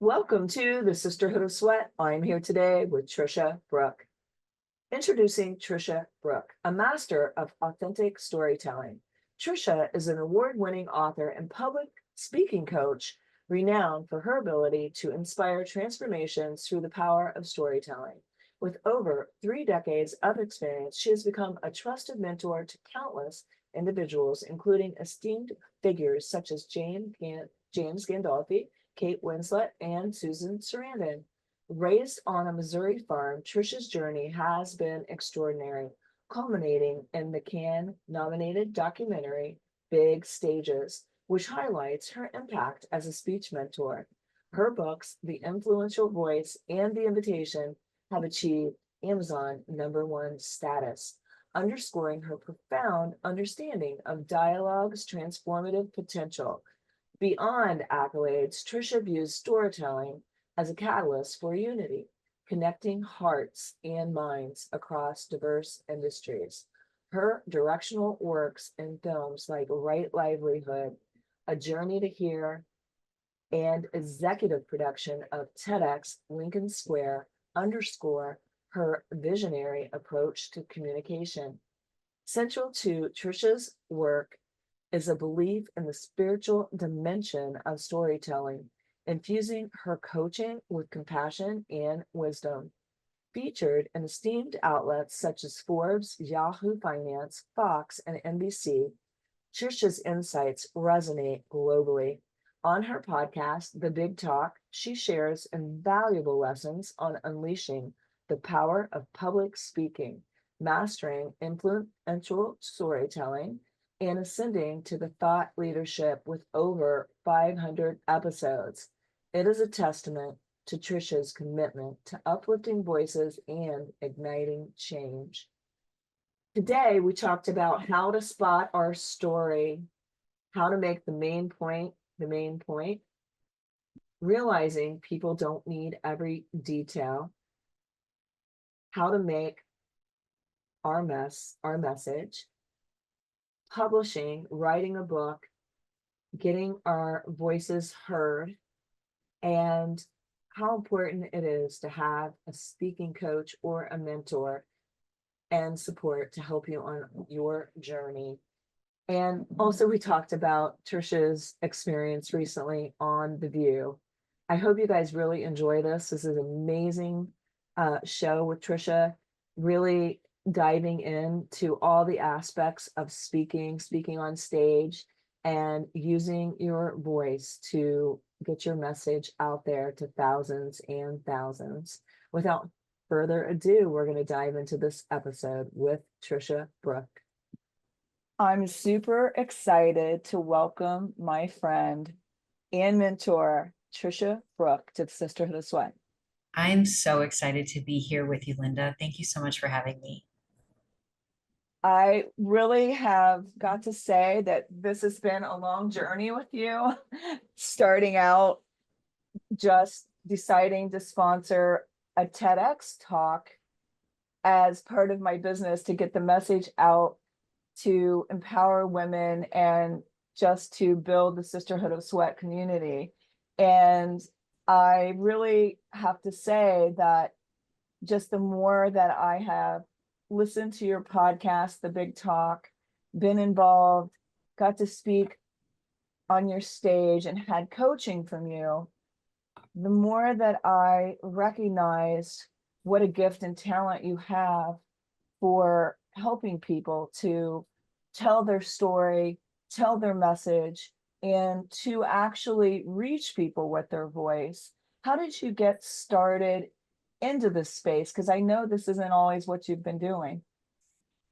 Welcome to the Sisterhood of Sweat. I'm here today with Tricia Brouk. Introducing Tricia Brouk, a master of authentic storytelling. Tricia is an award-winning author and public speaking coach, renowned for her ability to inspire transformations through the power of storytelling. With over 3 decades of experience, she has become a trusted mentor to countless individuals, including esteemed figures such as James Gandolfini, Kate Winslet, and Susan Sarandon. Raised on a Missouri farm, Tricia's journey has been extraordinary, culminating in the Cannes-nominated documentary Big Stages, which highlights her impact as a speech mentor. Her books, The Influential Voice and The Invitation, have achieved Amazon #1 status, underscoring her profound understanding of dialogue's transformative potential. Beyond accolades, Tricia views storytelling as a catalyst for unity, connecting hearts and minds across diverse industries. Her directional works in films like Right Livelihood, A Journey to Here, and executive production of TEDx Lincoln Square underscore her visionary approach to communication. Central to Tricia's work is a belief in the spiritual dimension of storytelling, infusing her coaching with compassion and wisdom. Featured in esteemed outlets such as Forbes, Yahoo Finance, Fox, and NBC, Tricia's insights resonate globally. On her podcast, The Big Talk, she shares invaluable lessons on unleashing the power of public speaking, mastering influential storytelling, and ascending to the thought leadership with over 500 episodes. It is a testament to Tricia's commitment to uplifting voices and igniting change. Today, we talked about how to spot our story, how to make the main point, realizing people don't need every detail, how to make our message, publishing, writing a book, getting our voices heard, and how important it is to have a speaking coach or a mentor and support to help you on your journey. And also we talked about Tricia's experience recently on The View. I hope you guys really enjoy this. This is an amazing show with Tricia, really diving into all the aspects of speaking on stage, and using your voice to get your message out there to thousands and thousands. Without further ado, we're going to dive into this episode with Tricia Brouk. I'm super excited to welcome my friend and mentor, Tricia Brouk, to the Sisterhood of Sweat. I'm so excited to be here with you, Linda. Thank you so much for having me. I really have got to say that this has been a long journey with you, starting out just deciding to sponsor a TEDx talk as part of my business to get the message out to empower women and just to build the Sisterhood of Sweat community. And I really have to say that just the more that I have listened to your podcast, The Big Talk, been involved, got to speak on your stage and had coaching from you, the more that I recognized what a gift and talent you have for helping people to tell their story, tell their message, and to actually reach people with their voice. How did you get started into this space? Because I know this isn't always what you've been doing.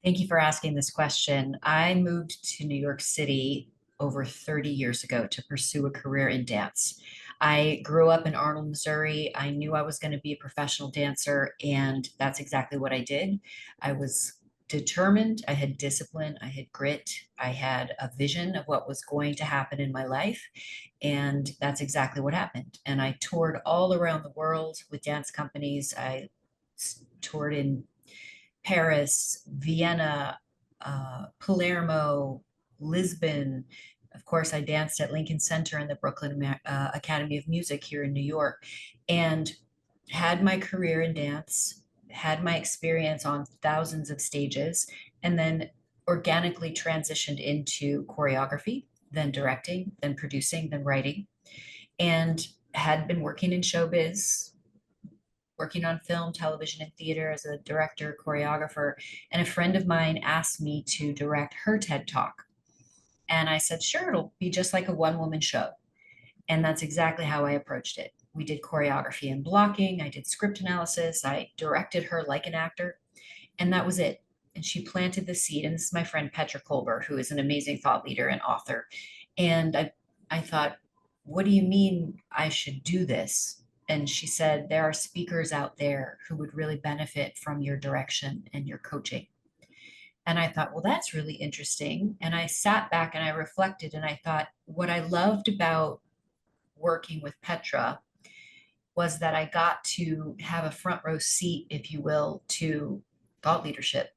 Thank you for asking this question. I moved to New York City over 30 years ago to pursue a career in dance. I grew up in Arnold, Missouri. I knew I was going to be a professional dancer, and that's exactly what I did. I was determined, I had discipline, I had grit, I had a vision of what was going to happen in my life, and that's exactly what happened. And I toured all around the world with dance companies. I toured in Paris, Vienna, Palermo, Lisbon, of course, I danced at Lincoln Center in the Brooklyn Academy of Music here in New York, and had my career in dance, had my experience on thousands of stages, and then organically transitioned into choreography, then directing, then producing, then writing, and had been working in showbiz, working on film, television, and theater as a director, choreographer. And a friend of mine asked me to direct her TED Talk. And I said, sure, it'll be just like a one woman show. And that's exactly how I approached it. We did choreography and blocking. I did script analysis. I directed her like an actor. And that was it. And she planted the seed. And this is my friend Petra Kolber, who is an amazing thought leader and author. And I thought, what do you mean I should do this? And she said, there are speakers out there who would really benefit from your direction and your coaching. And I thought, well, that's really interesting. And I sat back and I reflected and I thought, what I loved about working with Petra was that I got to have a front row seat, if you will, to thought leadership.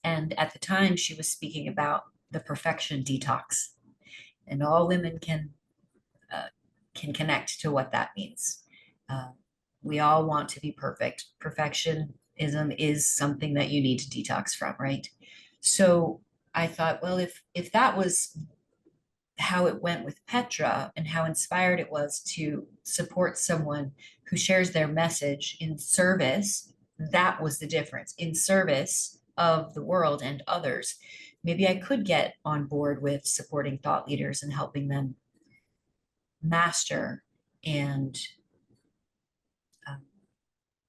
And at the time, she was speaking about the perfection detox, and all women can connect to what that means. Uh, we all want to be perfect. Perfectionism is something that you need to detox from, right? So I thought, well, if that was how it went with Petra and how inspired it was to support someone who shares their message in service, that was the difference, in service of the world and others. Maybe I could get on board with supporting thought leaders and helping them master and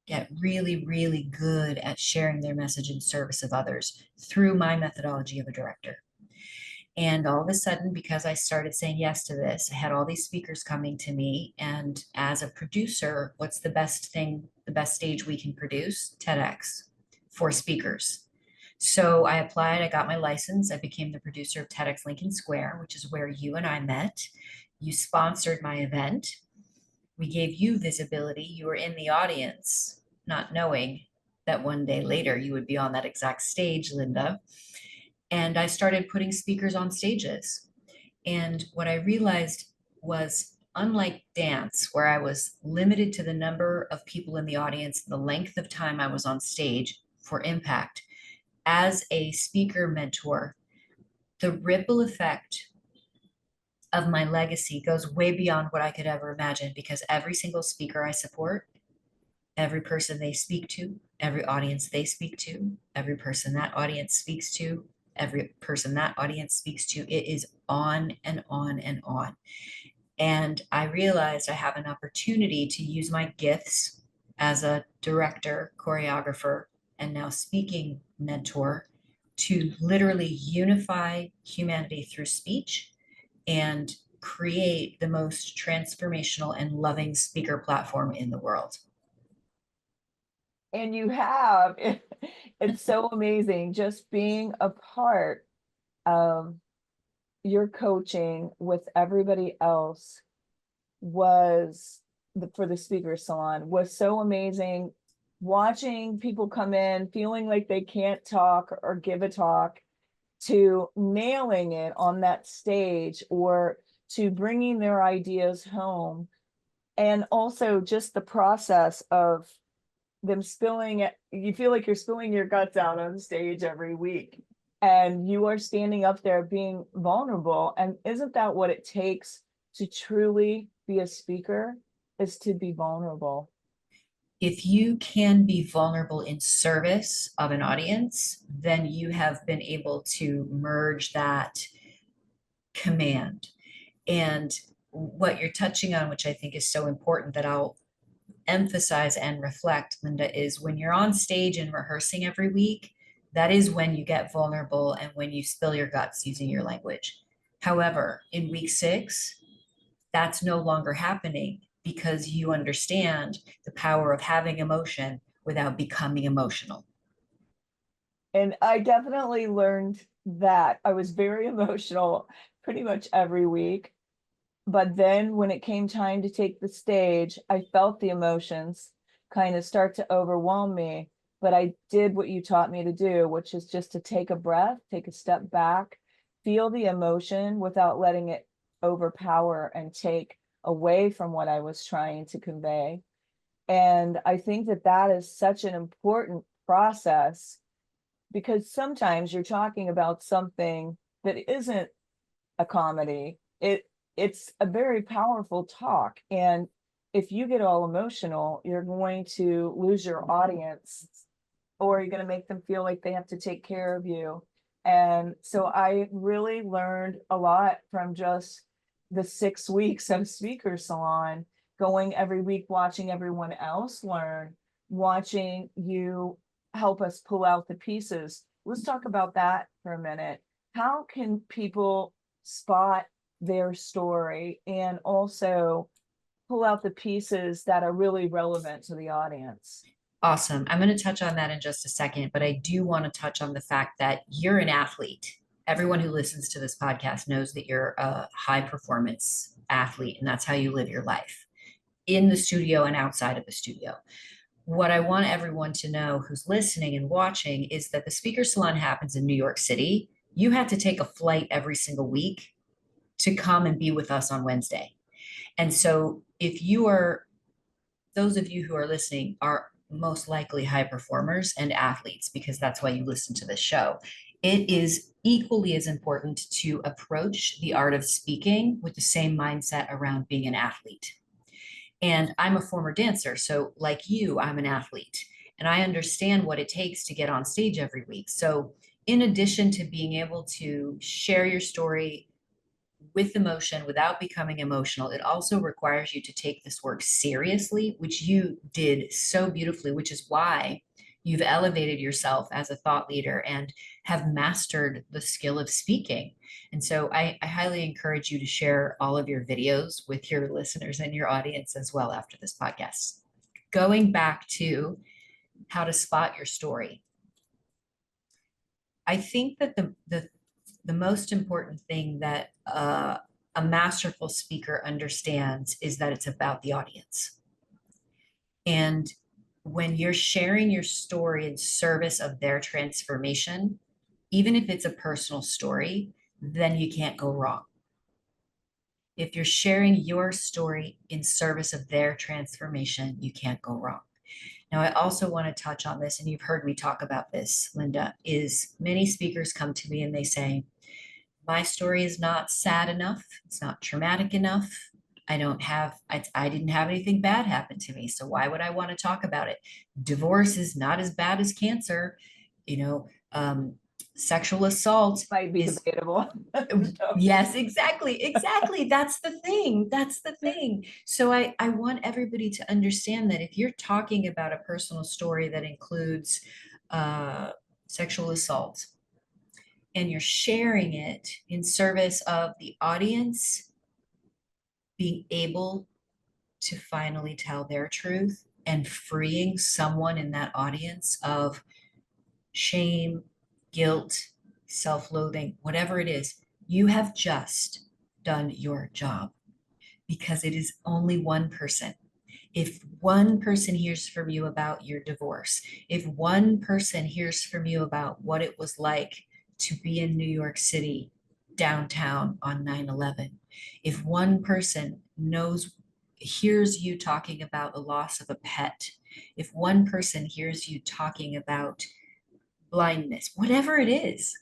get really, really good at sharing their message in service of others through my methodology of a director. And all of a sudden, because I started saying yes to this, I had all these speakers coming to me. And as a producer, what's the best thing, the best stage we can produce? TEDx for speakers. So I applied, I got my license, I became the producer of TEDx Lincoln Square, which is where you and I met. You sponsored my event. We gave you visibility. You were in the audience, not knowing that one day later you would be on that exact stage, Linda. And I started putting speakers on stages. And what I realized was, unlike dance, where I was limited to the number of people in the audience, the length of time I was on stage for impact, as a speaker mentor, the ripple effect of my legacy goes way beyond what I could ever imagine, because every single speaker I support, every person they speak to, every audience they speak to, every person that audience speaks to, every person that audience speaks to, it is on and on and on. And I realized I have an opportunity to use my gifts as a director, choreographer, and now speaking mentor to literally unify humanity through speech and create the most transformational and loving speaker platform in the world. And you have, it's so amazing just being a part of your coaching with everybody else was for the speaker salon was so amazing. Watching people come in feeling like they can't talk or give a talk, to nailing it on that stage, or to bringing their ideas home. And also just the process of them spilling it. You feel like you're spilling your guts out on stage every week, and you are standing up there being vulnerable. And isn't that what it takes to truly be a speaker, is to be vulnerable? If you can be vulnerable in service of an audience, then you have been able to merge that command. And what you're touching on, which I think is so important that I'll emphasize and reflect, Linda, is when you're on stage and rehearsing every week, that is when you get vulnerable and when you spill your guts using your language. However, in week 6, that's no longer happening, because you understand the power of having emotion without becoming emotional. And I definitely learned that. I was very emotional pretty much every week. But then when it came time to take the stage, I felt the emotions kind of start to overwhelm me. But I did what you taught me to do, which is just to take a breath, take a step back, feel the emotion without letting it overpower and take away from what I was trying to convey. And I think that that is such an important process, because sometimes you're talking about something that isn't a comedy. It's a very powerful talk. And if you get all emotional, you're going to lose your audience, or you're going to make them feel like they have to take care of you. And so I really learned a lot from just the 6 weeks of Speaker Salon, going every week, watching everyone else learn, watching you help us pull out the pieces. Let's talk about that for a minute. How can people spot their story and also pull out the pieces that are really relevant to the audience? Awesome. I'm going to touch on that in just a second, but I do want to touch on the fact that you're an athlete. Everyone who listens to this podcast knows that you're a high performance athlete, and that's how you live your life in the studio and outside of the studio. What I want everyone to know who's listening and watching is that the Speaker Salon happens in New York City. You had to take a flight every single week to come and be with us on Wednesday. And so if you are, those of you who are listening are most likely high performers and athletes, because that's why you listen to this show. It is equally as important to approach the art of speaking with the same mindset around being an athlete. And I'm a former dancer, so like you, I'm an athlete, and I understand what it takes to get on stage every week. So in addition to being able to share your story with emotion without becoming emotional, it also requires you to take this work seriously, which you did so beautifully, which is why you've elevated yourself as a thought leader and have mastered the skill of speaking. And so I highly encourage you to share all of your videos with your listeners and your audience as well after this podcast. Going back to how to spot your story. I think that the most important thing that a masterful speaker understands is that it's about the audience. And when you're sharing your story in service of their transformation, even if it's a personal story, then you can't go wrong. If you're sharing your story in service of their transformation, you can't go wrong. Now, I also want to touch on this, and you've heard me talk about this, Linda, is many speakers come to me and they say, my story is not sad enough. It's not traumatic enough. I didn't have anything bad happen to me. So why would I want to talk about it? Divorce is not as bad as cancer. Sexual assault Might be is, debatable. yes, exactly. That's the thing. So I want everybody to understand that if you're talking about a personal story that includes sexual assault, and you're sharing it in service of the audience being able to finally tell their truth and freeing someone in that audience of shame, guilt, self-loathing, whatever it is, you have just done your job, because it is only one person. If one person hears from you about your divorce, if one person hears from you about what it was like to be in New York City downtown on 9/11, if one person hears you talking about the loss of a pet, if one person hears you talking about blindness, whatever it is,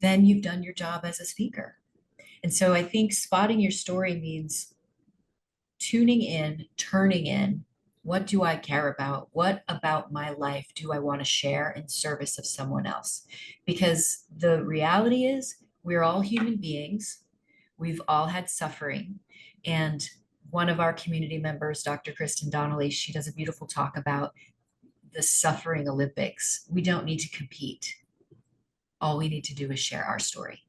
then you've done your job as a speaker. And so I think spotting your story means tuning in, turning in. What do I care about? What about my life do I want to share in service of someone else? Because the reality is, we're all human beings. We've all had suffering. And one of our community members, Dr. Kristen Donnelly, she does a beautiful talk about the suffering Olympics. We don't need to compete. All we need to do is share our story.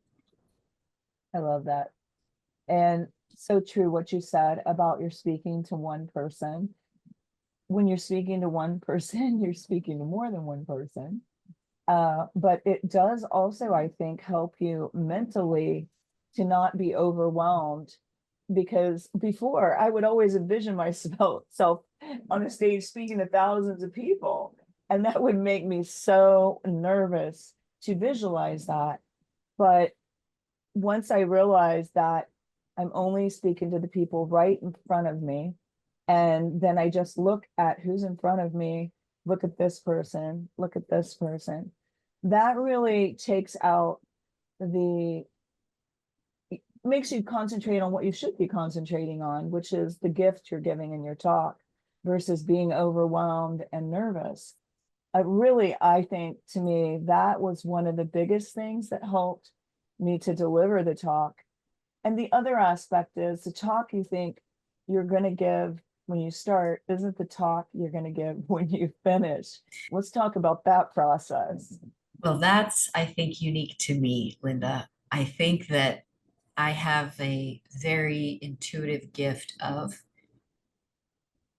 I love that. And so true what you said about you're speaking to one person. When you're speaking to one person, you're speaking to more than one person. But it does also, I think, help you mentally to not be overwhelmed, because before I would always envision myself on a stage speaking to thousands of people, and that would make me so nervous to visualize that. But once I realized that I'm only speaking to the people right in front of me, and then I just look at who's in front of me, look at this person, look at this person, that really takes out the, makes you concentrate on what you should be concentrating on, which is the gift you're giving in your talk versus being overwhelmed and nervous. Really, I think, to me, that was one of the biggest things that helped me to deliver the talk. And the other aspect is the talk you think you're going to give when you start isn't the talk you're going to give when you finish. Let's talk about that process. Well, that's, I think, unique to me, Linda. I think that I have a very intuitive gift of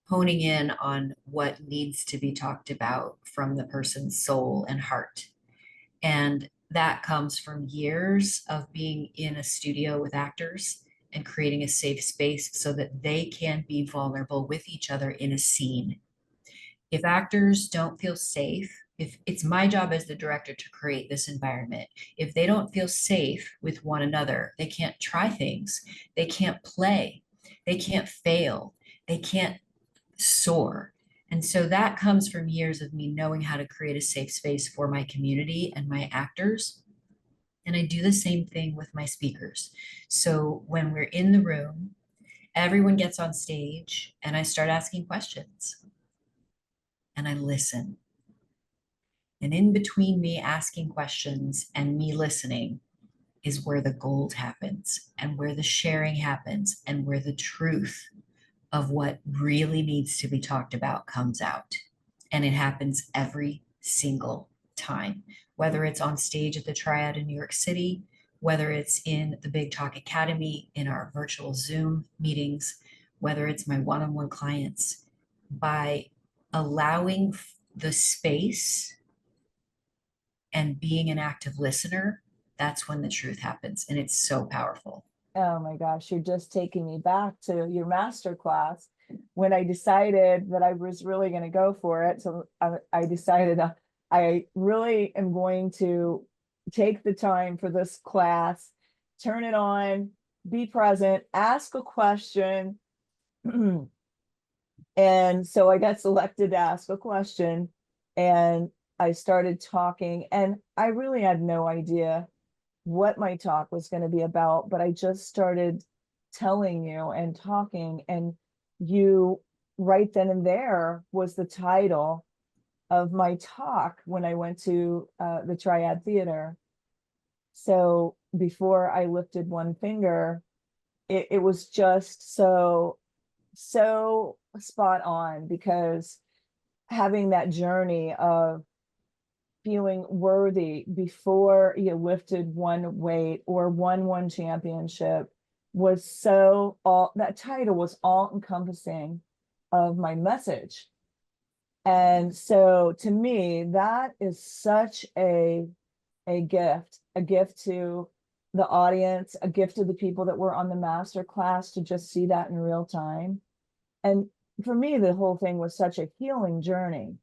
honing in on what needs to be talked about from the person's soul and heart. And that comes from years of being in a studio with actors and creating a safe space so that they can be vulnerable with each other in a scene. If actors don't feel safe, if it's my job as the director to create this environment, if they don't feel safe with one another, they can't try things, they can't play, they can't fail, they can't soar. And so that comes from years of me knowing how to create a safe space for my community and my actors. And I do the same thing with my speakers. So when we're in the room, everyone gets on stage and I start asking questions and I listen. And in between me asking questions and me listening is where the gold happens and where the sharing happens and where the truth of what really needs to be talked about comes out. And it happens every single time, whether it's on stage at the Triad in New York City, whether it's in the Big Talk Academy, in our virtual Zoom meetings, whether it's my one-on-one clients, by allowing the space and being an active listener, that's when the truth happens. And it's so powerful. Oh my gosh, you're just taking me back to your master class when I decided that I was really going to go for it. So I decided I really am going to take the time for this class, turn it on, be present, ask a question. And so I got selected to ask a question, and I started talking, and I really had no idea what my talk was going to be about, but I just started telling you and talking, and you right then and there was the title of my talk when I went to the Triad Theater. So before I lifted one finger, it was just so spot on, because having that journey of feeling worthy before you lifted one weight or won one championship was so, all that title was all encompassing of my message. And so to me, that is such a gift to the audience, a gift to the people that were on the master class to just see that in real time. And for me, the whole thing was such a healing journey.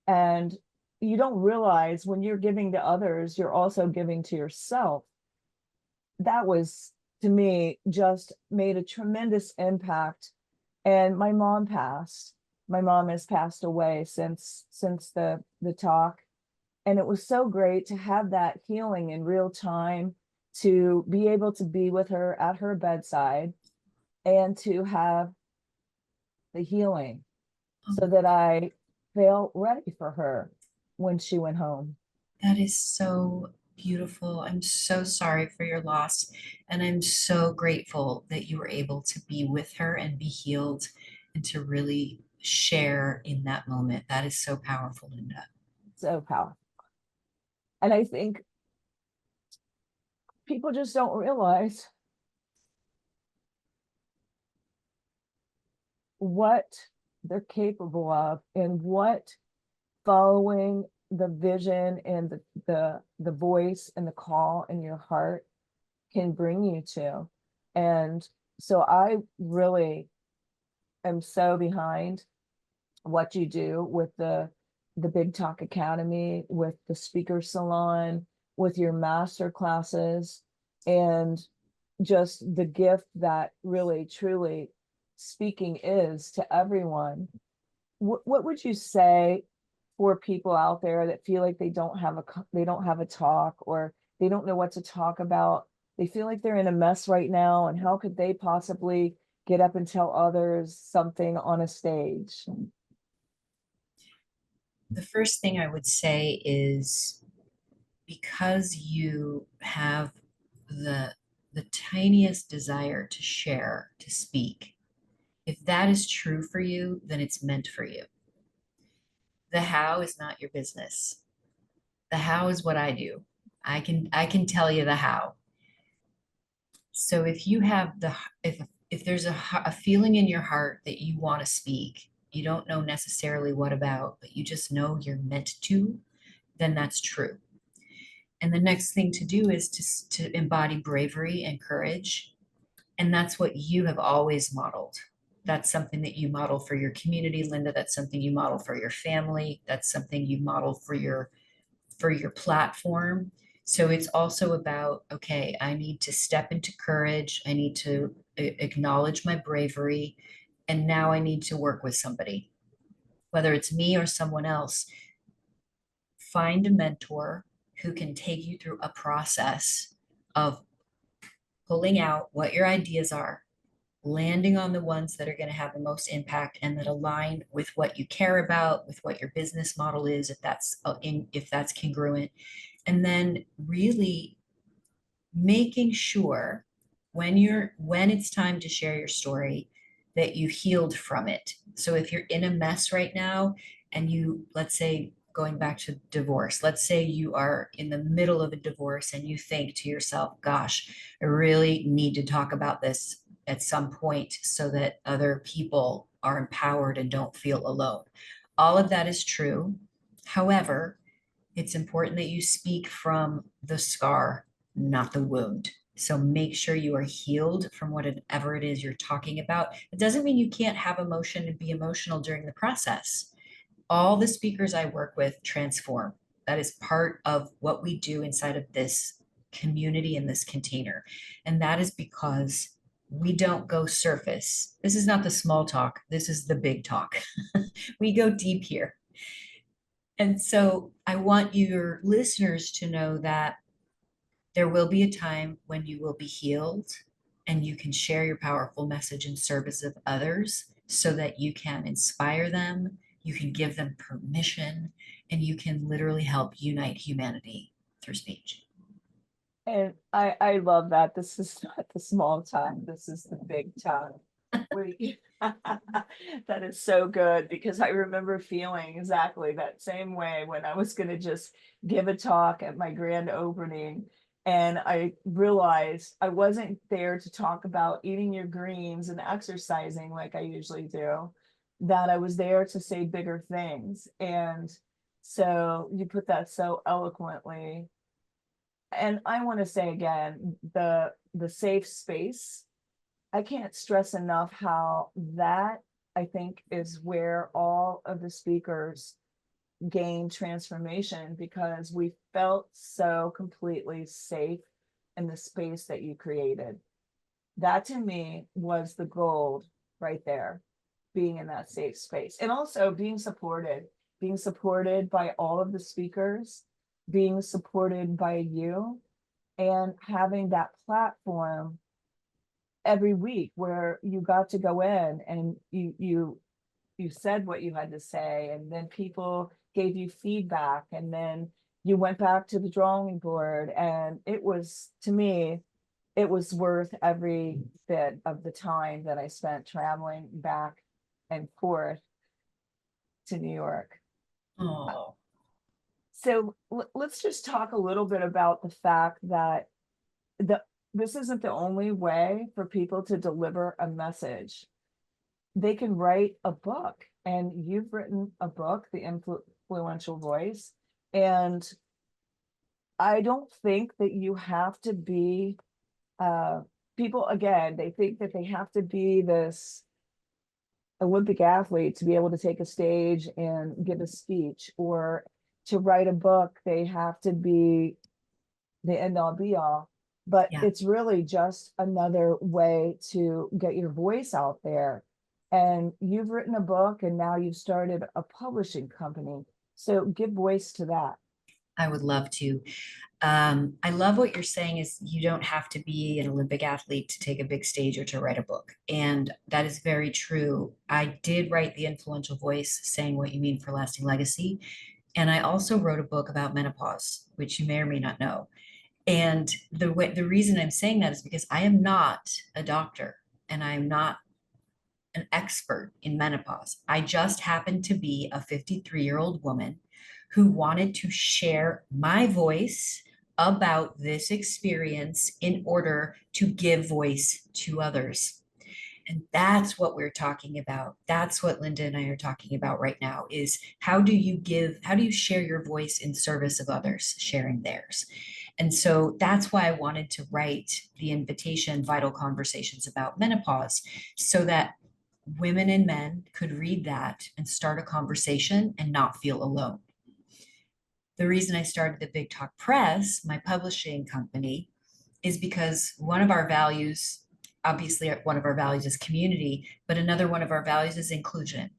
And you don't realize when you're giving to others, you're also giving to yourself. That was, to me, just made a tremendous impact. And my mom passed. My mom has passed away since the talk. And it was so great to have that healing in real time, to be able to be with her at her bedside and to have the healing so that I felt ready for her when she went home. That is so beautiful. I'm so sorry for your loss. And I'm so grateful that you were able to be with her and be healed and to really share in that moment. That is so powerful, Linda. So powerful. And I think people just don't realize what they're capable of and what following the vision and the voice and the call in your heart can bring you to. And so I really am so behind what you do with the Big Talk Academy, with the speaker salon, with your master classes. and just the gift that really truly speaking is to everyone. What would you say for people out there that feel like they don't have they don't have a talk, or they don't know what to talk about? They feel like they're in a mess right now, and how could they possibly get up and tell others something on a stage? The first thing I would say is, because you have the the tiniest desire to share, to speak, if that is true for you, then it's meant for you. The how is not your business. The how is what I do. I can tell you the how. So if you have if there's a feeling in your heart that you want to speak, you don't know necessarily what about, but you just know you're meant to, then that's true. And the next thing to do is to embody bravery and courage. And that's what you have always modeled. That's something that you model for your community, Linda. That's something you model for your family. That's something you model for your platform. So it's also about, okay, I need to step into courage. I need to acknowledge my bravery. And now I need to work with somebody, whether it's me or someone else. Find a mentor who can take you through a process of pulling out what your ideas are, landing on the ones that are going to have the most impact and that align with what you care about, with what your business model is, if that's congruent, and then really making sure when it's time to share your story that you healed from it. So if you're in a mess right now, and you, let's say, going back to divorce, let's say you are in the middle of a divorce and you think to yourself, gosh, I really need to talk about this at some point so that other people are empowered and don't feel alone. All of that is true. However, it's important that you speak from the scar, not the wound. So make sure you are healed from whatever it is you're talking about. It doesn't mean you can't have emotion and be emotional during the process. All the speakers I work with transform. That is part of what we do inside of this community in this container. And that is because we don't go surface. This is not the small talk. This is the big talk. We go deep here. And so I want your listeners to know that there will be a time when you will be healed and you can share your powerful message in service of others so that you can inspire them, you can give them permission, and you can literally help unite humanity through speech. And I love that. This is not the small time. This is the big time. That is so good, because I remember feeling exactly that same way when I was going to just give a talk at my grand opening. And I realized I wasn't there to talk about eating your greens and exercising like I usually do, that I was there to say bigger things. And so you put that so eloquently. And I want to say again, the safe space, I can't stress enough how that, I think, is where all of the speakers gain transformation, because we felt so completely safe in the space that you created. That to me was the gold right there, being in that safe space, and also being supported by all of the speakers, being supported by you, and having that platform every week where you got to go in and you said what you had to say, and then people gave you feedback, and then you went back to the drawing board, and it was, to me, it was worth every bit of the time that I spent traveling back and forth to New York. Oh, So let's just talk a little bit about the fact that the this isn't the only way for people to deliver a message. They can write a book, and you've written a book, The Influential Voice. And I don't think that you have to be, people, again, they think that they have to be this Olympic athlete to be able to take a stage and give a speech, or to write a book, they have to be the end all be all. but Yeah, it's really just another way to get your voice out there. And you've written a book and now you've started a publishing company. So give voice to that. I would love to. I love what you're saying is you don't have to be an Olympic athlete to take a big stage or to write a book. And that is very true. I did write The Influential Voice, Saying What You Mean for Lasting Legacy. And I also wrote a book about menopause, which you may or may not know. And the reason I'm saying that is because I am not a doctor and I am not an expert in menopause. I just happen to be a 53-year-old woman who wanted to share my voice about this experience in order to give voice to others. And that's what we're talking about. That's what Linda and I are talking about right now is how do you share your voice in service of others, sharing theirs? And so that's why I wanted to write the invitation, Vital Conversations about Menopause, so that women and men could read that and start a conversation and not feel alone. The reason I started the Big Talk Press, my publishing company, is because one of our values, obviously, one of our values is community, but another one of our values is inclusion.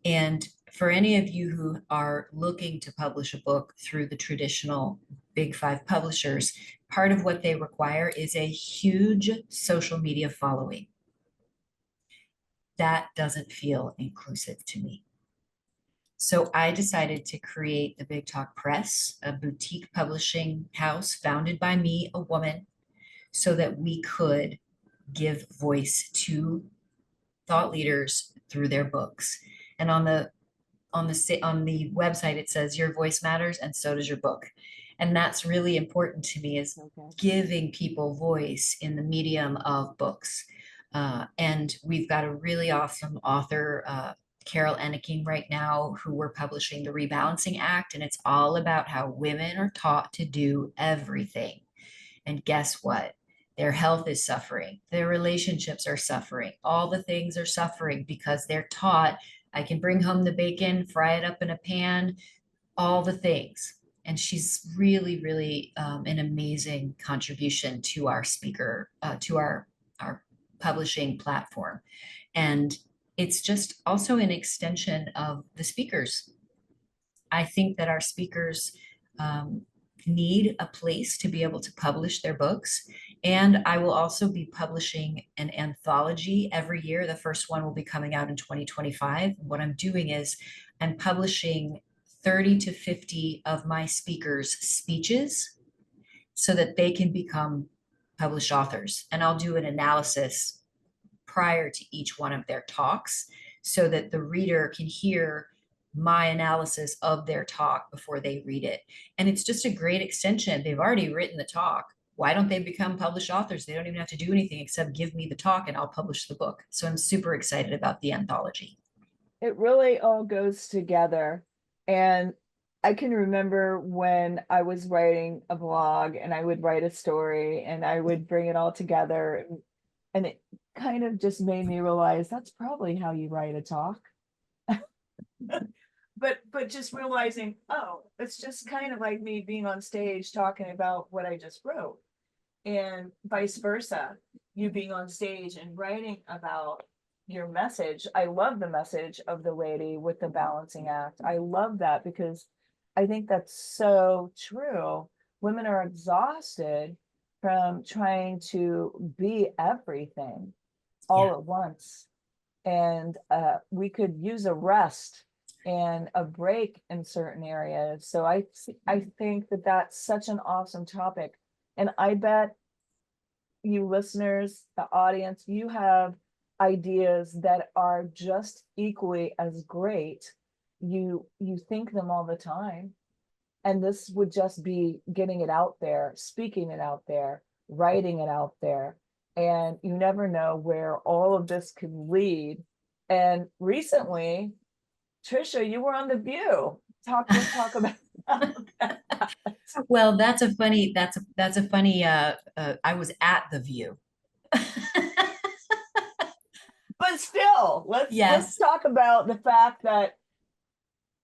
And for any of you who are looking to publish a book through the traditional Big Five publishers, part of what they require is a huge social media following. That doesn't feel inclusive to me. So I decided to create the Big Talk Press, a boutique publishing house founded by me, a woman, so that we could give voice to thought leaders through their books. And on the website it says your voice matters and so does your book. And that's really important to me is Okay. giving people voice in the medium of books. And we've got a really awesome author, Carol Enneking right now, who we're publishing The Rebalancing Act. And it's all about how women are taught to do everything. And guess what? Their health is suffering. Their relationships are suffering. All the things are suffering because they're taught I can bring home the bacon, fry it up in a pan, all the things. And she's really, really an amazing contribution to our speaker, to our publishing platform. And it's just also an extension of the speakers. I think that our speakers need a place to be able to publish their books. And I will also be publishing an anthology every year. The first one will be coming out in 2025. What I'm doing is I'm publishing 30 to 50 of my speakers' speeches so that they can become published authors. And I'll do an analysis prior to each one of their talks so that the reader can hear my analysis of their talk before they read it. And it's just a great extension. They've already written the talk. Why don't they become published authors? They don't even have to do anything except give me the talk and I'll publish the book. So I'm super excited about the anthology. It really all goes together. And I can remember when I was writing a blog and I would write a story and I would bring it all together. And it kind of just made me realize that's probably how you write a talk. But just realizing, oh, it's just kind of like me being on stage talking about what I just wrote. And vice versa, you being on stage and writing about your message. I love the message of the lady with the balancing act. I love that because I think that's so true. Women are exhausted from trying to be everything all Yeah. at once. And we could use a rest and a break in certain areas. So I think that that's such an awesome topic. And I bet you listeners, the audience, you have ideas that are just equally as great. You think them all the time. And this would just be getting it out there, speaking it out there, writing it out there. And you never know where all of this could lead. And recently, Tricia, you were on The View. Let's talk about that. Well, that's a funny I was at the View. But still, let's Yes. talk about the fact that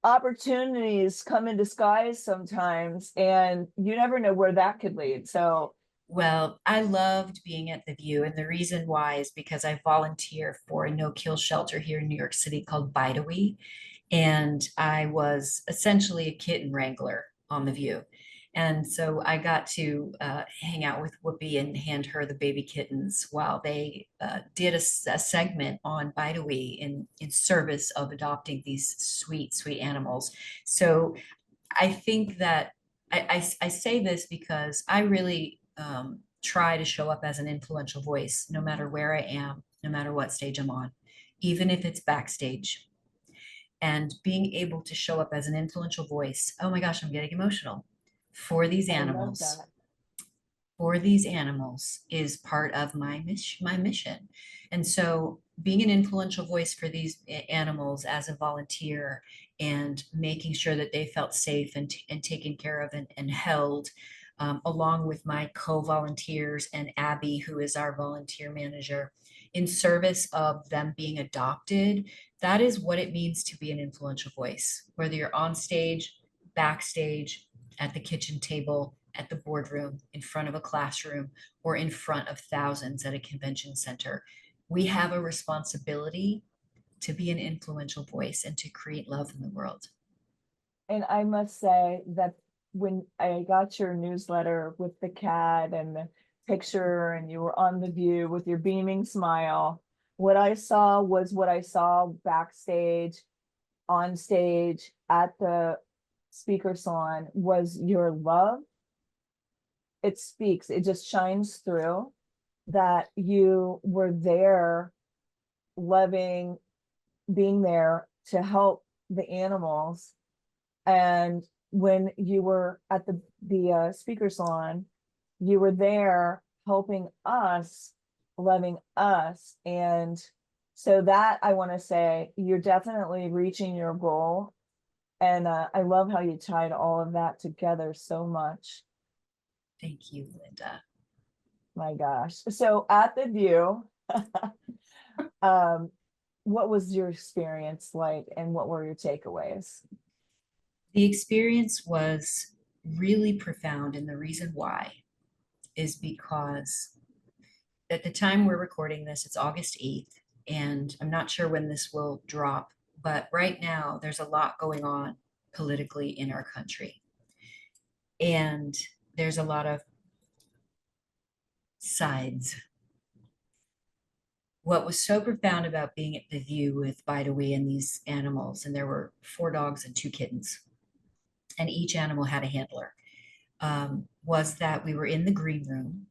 opportunities come in disguise sometimes, and you never know where that could lead. So Well, I loved being at the View, and the reason why is because I volunteer for a no-kill shelter here in New York City called Bidawee, and I was essentially a kitten wrangler on the View. And so I got to hang out with Whoopi and hand her the baby kittens while they did a segment on Bidawee in service of adopting these sweet, sweet animals. So I think that I say this because I really try to show up as an influential voice, no matter where I am, no matter what stage I'm on, even if it's backstage. And being able to show up as an influential voice, oh my gosh, I'm getting emotional for these I love animals that. for these animals is part of my mission. And so being an influential voice for these animals as a volunteer and making sure that they felt safe and taken care of and held, along with my co-volunteers and Abby, who is our volunteer manager, in service of them being adopted, that is what it means to be an influential voice, whether you're on stage, backstage, at the kitchen table, at the boardroom, in front of a classroom, or in front of thousands at a convention center. We have a responsibility to be an influential voice and to create love in the world. And I must say that when I got your newsletter with the cat and the picture and you were on the View with your beaming smile, what I saw was what I saw backstage, on stage, at the speaker salon was your love. It speaks, it just shines through that you were there, loving, being there to help the animals. And when you were at the speaker salon, you were there helping us, loving us. And so that, I want to say, you're definitely reaching your goal. And I love how you tied all of that together so much. Thank you, Linda. My gosh. So at the View, um, what was your experience like and what were your takeaways? The experience was really profound, and the reason why is because at the time we're recording this, it's August 8th, and I'm not sure when this will drop, but right now there's a lot going on politically in our country. And there's a lot of sides. What was so profound about being at the View with Bidawee and these animals, and there were 4 dogs and 2 kittens, and each animal had a handler, was that we were in the green room.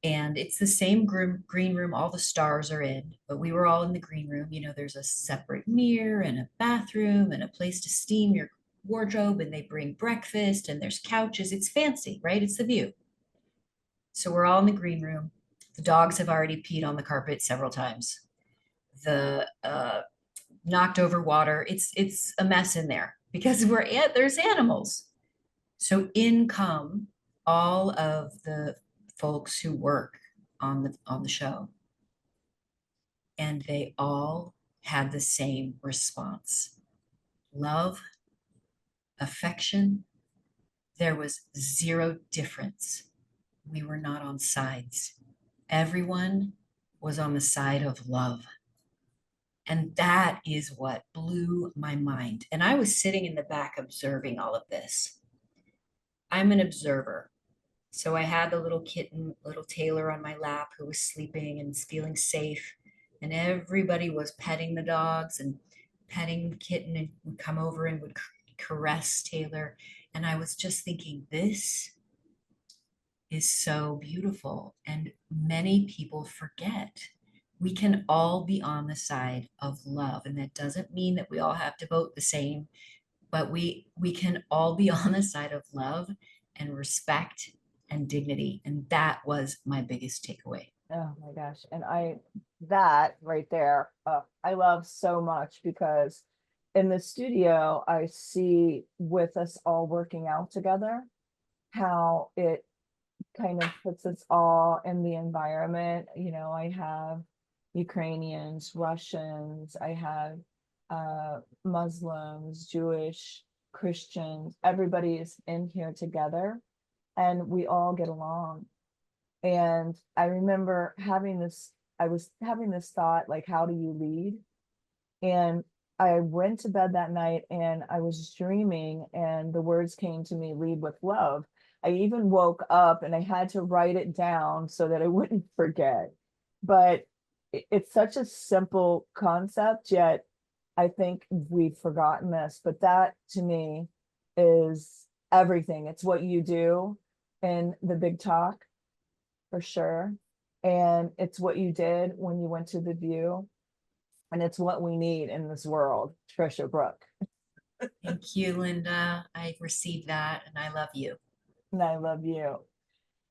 And it's the same green room all the stars are in, but we were all in the green room. You know, there's a separate mirror and a bathroom and a place to steam your wardrobe, and they bring breakfast and there's couches. It's fancy, right? It's the View. So we're all in the green room. The dogs have already peed on the carpet several times. The knocked over water. It's a mess in there because there's animals. So in come all of the folks who work on the show, and they all had the same response: love, affection. There was zero difference. We were not on sides. Everyone was on the side of love. And that is what blew my mind. And I was sitting in the back observing all of this. I'm an observer. So I had the little kitten, little Taylor on my lap who was sleeping and feeling safe. And everybody was petting the dogs and petting the kitten and would come over and would caress Taylor. And I was just thinking, this is so beautiful. And many people forget. We can all be on the side of love. And that doesn't mean that we all have to vote the same, but we can all be on the side of love and respect and dignity. And that was my biggest takeaway. Oh my gosh. And that right there, I love so much because in the studio, I see with us all working out together, how it kind of puts us all in the environment. You know, I have Ukrainians, Russians, I have Muslims, Jewish, Christians, everybody is in here together and we all get along. And I remember I was having this thought, like, how do you lead? And I went to bed that night and I was dreaming, and the words came to me, lead with love. I even woke up and I had to write it down so that I wouldn't forget. But it's such a simple concept, yet I think we've forgotten this. But that to me is everything. It's what you do in the big talk, for sure. And it's what you did when you went to the view. And it's what we need in this world, Tricia Brouk. Thank you, Linda. I received that and I love you. And I love you.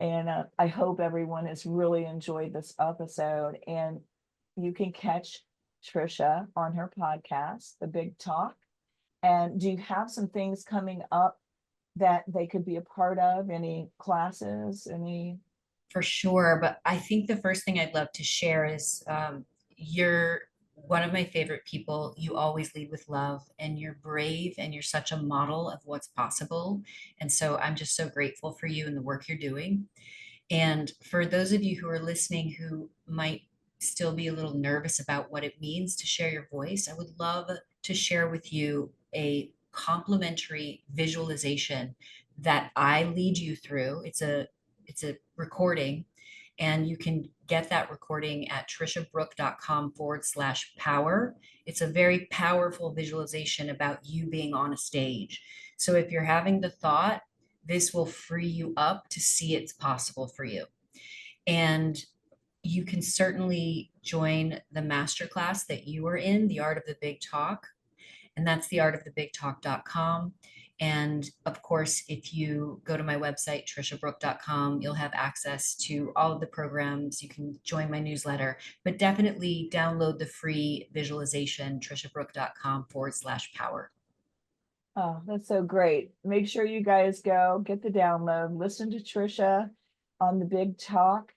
And I hope everyone has really enjoyed this episode. And you can catch Tricia on her podcast, The Big Talk. And do you have some things coming up that they could be a part of? Any classes? Any? For sure. But I think the first thing I'd love to share is you're one of my favorite people. You always lead with love and you're brave and you're such a model of what's possible. And so I'm just so grateful for you and the work you're doing. And for those of you who are listening who might still be a little nervous about what it means to share your voice, I would love to share with you a complimentary visualization that I lead you through. It's a recording, and you can get that recording at triciabrouk.com/power. It's a very powerful visualization about you being on a stage. So if you're having the thought, this will free you up to see it's possible for you. And you can certainly join the masterclass that you are in, The Art of the Big Talk, and that's theartofthebigtalk.com. And of course, if you go to my website, triciabrouk.com, you'll have access to all of the programs. You can join my newsletter, but definitely download the free visualization, triciabrouk.com/power. Oh, that's so great. Make sure you guys go get the download, listen to Tricia on The Big Talk,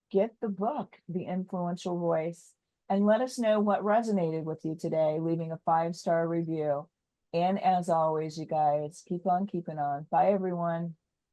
get the book, The Influential Voice, and let us know what resonated with you today, leaving a 5-star review. And as always, you guys, keep on keeping on. Bye, everyone.